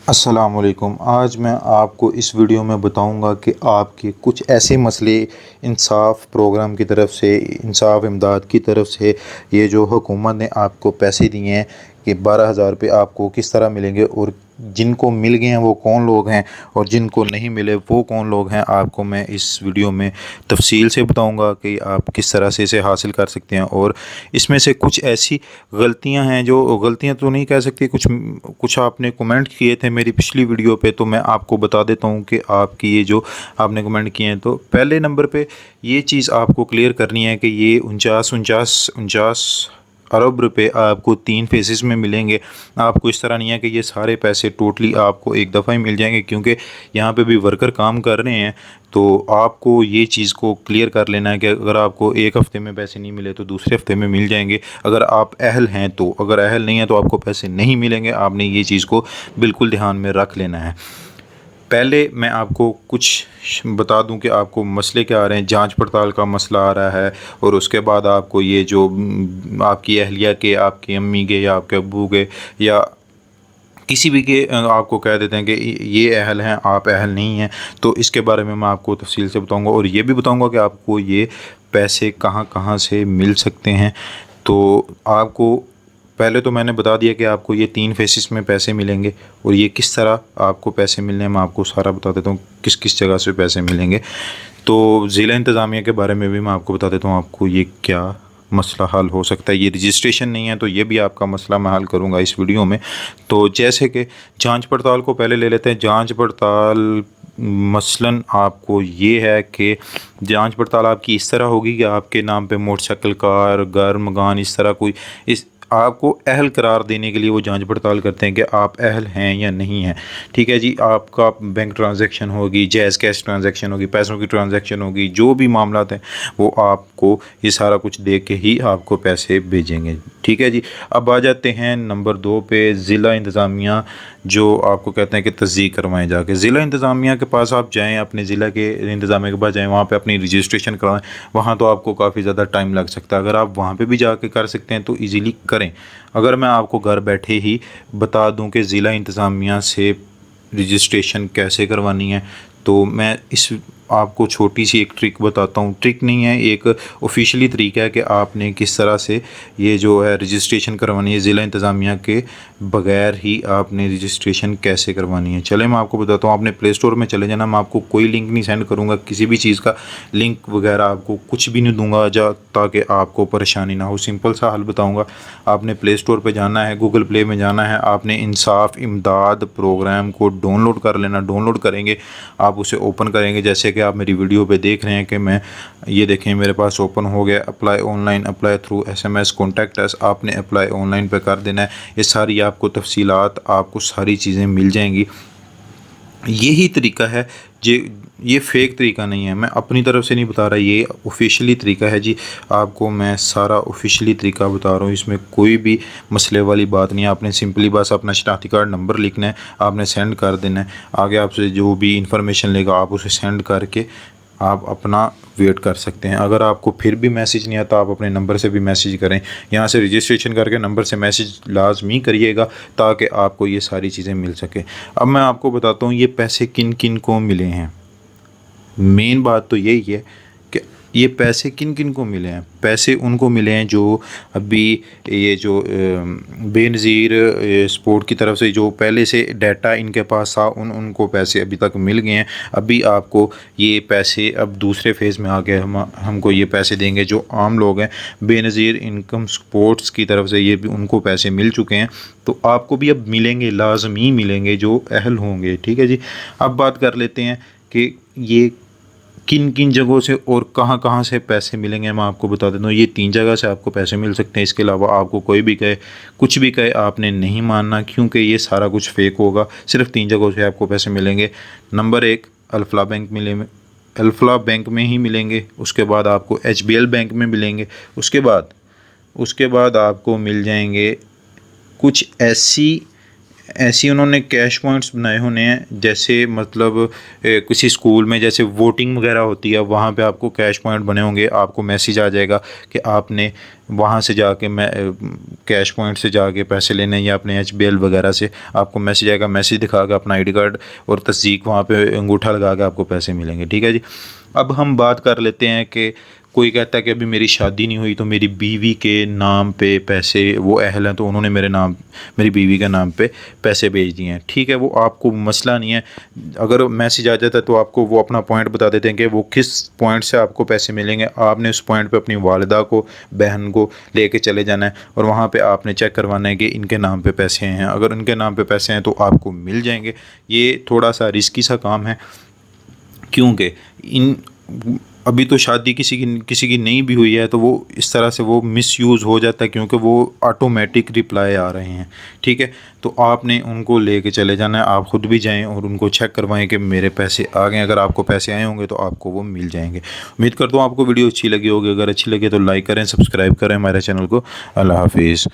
अस्सलामुअलैकुम। आज मैं आपको इस वीडियो में बताऊंगा कि आपके कुछ ऐसे मसले इंसाफ प्रोग्राम की तरफ से, इंसाफ इमदाद की तरफ से, ये जो हुकूमत ने आपको पैसे दिए हैं कि 12,000 रुपये आपको किस तरह मिलेंगे, और जिनको मिल गए हैं वो कौन लोग हैं और जिनको नहीं मिले वो कौन लोग हैं, आपको मैं इस वीडियो में तफसील से बताऊंगा कि आप किस तरह से इसे हासिल कर सकते हैं। और इसमें से कुछ ऐसी गलतियां हैं, जो गलतियां तो नहीं कह सकती, कुछ कुछ आपने कमेंट किए थे मेरी पिछली वीडियो पे, तो मैं आपको बता देता हूं कि आपकी ये जो आपने कमेंट किए हैं, तो पहले नंबर पे ये चीज़ आपको क्लियर करनी है कि ये 49 अरब रुपए आपको 3 फेजेस में मिलेंगे। आपको इस तरह नहीं है कि ये सारे पैसे टोटली आपको एक दफ़ा ही मिल जाएंगे, क्योंकि यहाँ पे भी वर्कर काम कर रहे हैं। तो आपको ये चीज़ को क्लियर कर लेना है कि अगर आपको एक हफ़्ते में पैसे नहीं मिले तो दूसरे हफ़्ते में मिल जाएंगे, अगर आप अहल हैं तो। अगर अहल नहीं है तो आपको पैसे नहीं मिलेंगे। आपने ये चीज़ को बिल्कुल ध्यान में रख लेना है। पहले मैं आपको कुछ बता दूं कि आपको मसले क्या आ रहे हैं। जांच पड़ताल का मसला आ रहा है, और उसके बाद आपको ये जो आपकी अहलिया के, आपकी अम्मी के या आपके अब्बू के या किसी भी के आपको कह देते हैं कि ये अहल हैं, आप अहल नहीं हैं। तो इसके बारे में मैं आपको तफसील से बताऊंगा, और ये भी बताऊंगा कि आपको ये पैसे कहाँ कहाँ से मिल सकते हैं। तो आपको पहले तो मैंने बता दिया कि आपको ये 3 फेसिस में पैसे मिलेंगे, और ये किस तरह आपको पैसे मिलने हैं मैं आपको सारा बता देता हूँ, किस किस जगह से पैसे मिलेंगे। तो ज़िला इंतज़ामिया के बारे में भी मैं आपको बता देता हूँ, आपको ये क्या मसला हल हो सकता है। ये रजिस्ट्रेशन नहीं है तो ये भी आपका मसला मैं हल करूँगा इस वीडियो में। तो जैसे कि जांच पड़ताल को पहले ले लेते हैं। जांच पड़ताल मसलन आपको ये है कि जांच पड़ताल आपकी इस तरह होगी कि आपके नाम पे मोटरसाइकिल, कार, घर, मकान, इस तरह कोई इस आपको अहल करार देने के लिए वो जांच पड़ताल करते हैं कि आप अहल हैं या नहीं हैं। ठीक है जी। आपका बैंक ट्रांजैक्शन होगी, जायज़ कैश ट्रांजैक्शन होगी, पैसों की ट्रांजैक्शन होगी, जो भी मामला हैं वो आपको ये सारा कुछ दे के ही आपको पैसे भेजेंगे। ठीक है जी। अब आ जाते हैं नंबर 2 पे, ज़िला इंतज़ामिया जो आपको कहते हैं कि तस्दीक करवाएं। जाके ज़िला इंतज़ामिया के पास आप जाएँ, अपने ज़िला के इंतज़ामिया के पास जाएँ, वहाँ पे अपनी रजिस्ट्रेशन करवाएं। वहाँ तो आपको काफ़ी ज़्यादा टाइम लग सकता है। अगर आप वहाँ पे भी जाके कर सकते हैं तो ईज़िली करें। अगर मैं आपको घर बैठे ही बता दूं कि ज़िला इंतज़ामिया से रजिस्ट्रेशन कैसे करवानी है, तो मैं इस आपको छोटी सी एक ट्रिक बताता हूँ। ट्रिक नहीं है, एक ऑफिशियली तरीका है कि आपने किस तरह से ये जो है रजिस्ट्रेशन करवानी है ज़िला इंतज़ामिया के बग़ैर ही आपने रजिस्ट्रेशन कैसे करवानी है। चले मैं आपको बताता हूँ। आपने प्ले स्टोर में चले जाना। मैं आपको कोई लिंक नहीं सेंड करूँगा, किसी भी चीज़ का लिंक वगैरह आपको कुछ भी नहीं दूंगा ताकि आपको परेशानी ना हो। सिंपल सा हल बताऊँगा। आपने प्ले स्टोर पर जाना है, गूगल प्ले में जाना है, आपने इंसाफ इमदाद प्रोग्राम को डाउनलोड कर लेना। डाउनलोड करेंगे, आप उसे ओपन करेंगे, जैसे कि आप मेरी वीडियो पे देख रहे हैं कि मैं ये देखें मेरे पास ओपन हो गया। Apply online, apply through SMS, contact us, आपने अप्लाई ऑनलाइन पे कर देना है। ये सारी आपको तफसीलात, आपको सारी चीज़ें मिल जाएंगी। यही तरीका है जी, ये फेक तरीका नहीं है, मैं अपनी तरफ से नहीं बता रहा, ये ऑफिशियली तरीका है जी। आपको मैं सारा ऑफिशियली तरीका बता रहा हूँ, इसमें कोई भी मसले वाली बात नहीं है। आपने सिंपली बस अपना शनाख्ती कार्ड नंबर लिखना है, आपने सेंड कर देना है। आगे आपसे जो भी इंफॉर्मेशन लेगा आप उसे सेंड करके आप अपना वेट कर सकते हैं। अगर आपको फिर भी मैसेज नहीं आता, आप अपने नंबर से भी मैसेज करें। यहाँ से रजिस्ट्रेशन करके नंबर से मैसेज लाजमी करिएगा ताकि आपको ये सारी चीज़ें मिल सके। अब मैं आपको बताता हूँ ये पैसे किन किन को मिले हैं। मेन बात तो यही है कि ये पैसे किन किन को मिले हैं। पैसे उनको मिले हैं जो अभी ये जो बेनज़ीर स्पोर्ट की तरफ से जो पहले से डाटा इनके पास था, उनको पैसे अभी तक मिल गए हैं। अभी आपको ये पैसे अब दूसरे फेज़ में आ गए, हमको ये पैसे देंगे जो आम लोग हैं। बेनज़ीर इनकम स्पोर्ट्स की तरफ से ये भी उनको पैसे मिल चुके हैं, तो आपको भी अब मिलेंगे, लाजमी मिलेंगे जो अहल होंगे। ठीक है जी। अब बात कर लेते हैं कि ये किन किन जगहों से और कहाँ कहाँ से पैसे मिलेंगे। मैं आपको बता देता हूँ, ये 3 जगह से आपको पैसे मिल सकते हैं। इसके अलावा आपको कोई भी कहे, कुछ भी कहे, आपने नहीं मानना, क्योंकि ये सारा कुछ फेक होगा। सिर्फ 3 जगहों से आपको पैसे मिलेंगे। नंबर 1 अल्फला बैंक मिलेंगे, अल्फला बैंक में ही मिलेंगे। उसके बाद आपको HBL बैंक में मिलेंगे। उसके बाद आपको मिल जाएंगे कुछ ऐसी ऐसे उन्होंने कैश पॉइंट्स बनाए होने हैं, जैसे मतलब किसी स्कूल में जैसे वोटिंग वगैरह होती है वहाँ पे आपको कैश पॉइंट बने होंगे। आपको मैसेज आ जाएगा कि आपने वहाँ से जाके मैं कैश पॉइंट से जाके पैसे लेने, या अपने HBL वगैरह से आपको मैसेज आएगा। मैसेज दिखा के अपना ID कार्ड और तस्दीक वहाँ पे अंगूठा लगा के आपको पैसे मिलेंगे। ठीक है जी। अब हम बात कर लेते हैं कि कोई कहता है कि अभी मेरी शादी नहीं हुई तो मेरी बीवी के नाम पे पैसे, वो अहल हैं तो उन्होंने मेरे नाम, मेरी बीवी के नाम पे पैसे भेज दिए हैं। ठीक है, वो आपको मसला नहीं है। अगर मैसेज आ जाता है तो आपको वो अपना पॉइंट बता देते हैं कि वो किस पॉइंट से आपको पैसे मिलेंगे। आपने उस पॉइंट पे अपनी वालिदा को, बहन को लेके चले जाना है और वहाँ पे आपने चेक करवाना है कि इनके नाम पे पैसे हैं। अगर इनके नाम पे पैसे हैं तो आपको मिल जाएंगे। ये थोड़ा सा रिस्की सा काम है, क्योंकि इन अभी तो शादी किसी की नहीं भी हुई है तो वो इस तरह से वो मिसयूज़ हो जाता है, क्योंकि वो ऑटोमेटिक रिप्लाई आ रहे हैं। ठीक है, तो आपने उनको लेके चले जाना है। आप ख़ुद भी जाएं और उनको चेक करवाएं कि मेरे पैसे आ गए। अगर आपको पैसे आए होंगे तो आपको वो मिल जाएंगे। उम्मीद करता हूँ आपको वीडियो अच्छी लगी होगी। अगर अच्छी लगे तो लाइक करें, सब्सक्राइब करें हमारे चैनल को। अल्लाह हाफिज़।